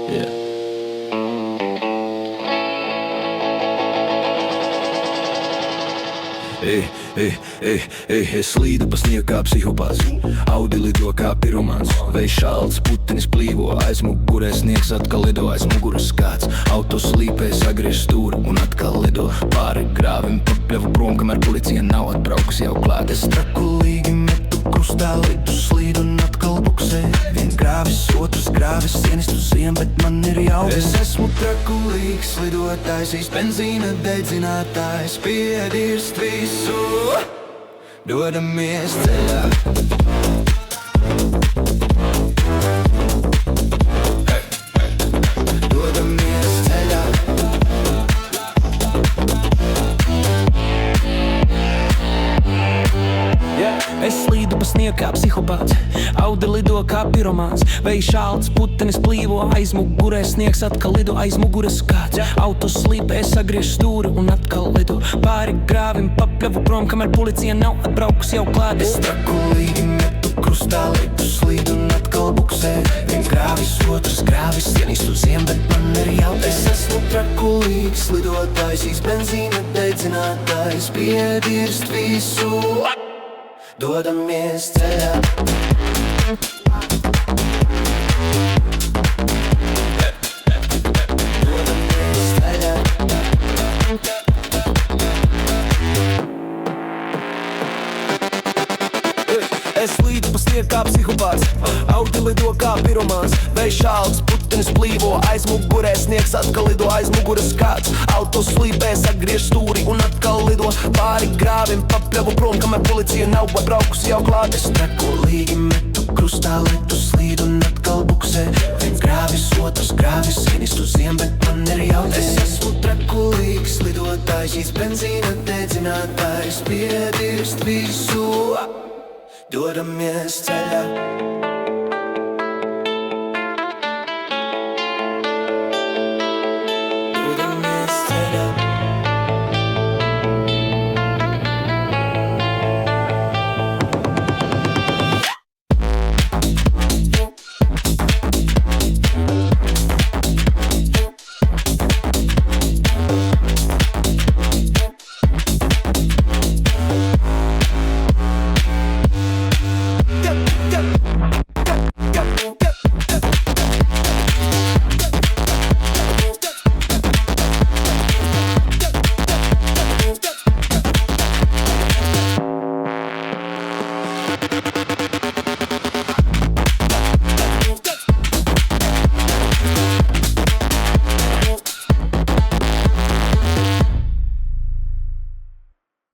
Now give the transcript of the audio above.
Yeah. Es slīdu pa sniegu kā psihopāts, Audi lido kā piromāns. Vējš šalts, putenis plīvo, aiz mugurē sniegs atkal lido, aiz muguras kāds. Auto slīpē sagriež stūri un atkal lido pāri grāvim. Papļavu prom, kamēr policija nav atbraukusi jau klāt. Es trakulīgi metu krustā, lidu slīdu un atkal buksē. Viens grāvis, otrs grāvis, sienistu ziem, bet man ir jau. Es esmu trakulīgs lidotājs, īs benzīna dedzinātājs, piedirst visu. Dodamies ceļā. Dodamies ceļā. Es slīdu pa sniegu kā psihopāts, Audi lido kā piromāns. Vējš šalts, putenis plīvo, aiz mugurē sniegs atkal lido, aiz muguras kāds. Auto slīpē sagriež stūri un atkal lido pāri grāvim. Papļavu prom, kamēr policija nav atbraukusi jau klāt. Es trakulīgi metu krustā, lidu slīdu un atkal buksē. Viens grāvis, otrs grāvis, sienistu ziem, bet man ir jau. Es esmu trakulīgs lidotājs, īs benzīna dedzinātājs, piedirst visu. Dodamies ceļā. Dodamies ceļā. Es slīdu pa sniegu kā psihopāts, Audi lido kā piromāns. Vējš šalts, putenis plīvo, aiz mugurē sniegs atkal lido, aiz muguras kāds. Auto slīpē sagriež stūri un atkal lido pāri grāvim. Papļavu prom, kamēr policija nav atbraukusi jau klāt. Es trakulīgi metu krustā, lidu slīdu un atkal buksē. Viens grāvis, otrs grāvis, sienistu ziem, bet man ir jau. Es esmu trakulīgs lidotājs, īs benzīna dedzinātājs, piedirst visu. Dodamies ceļā.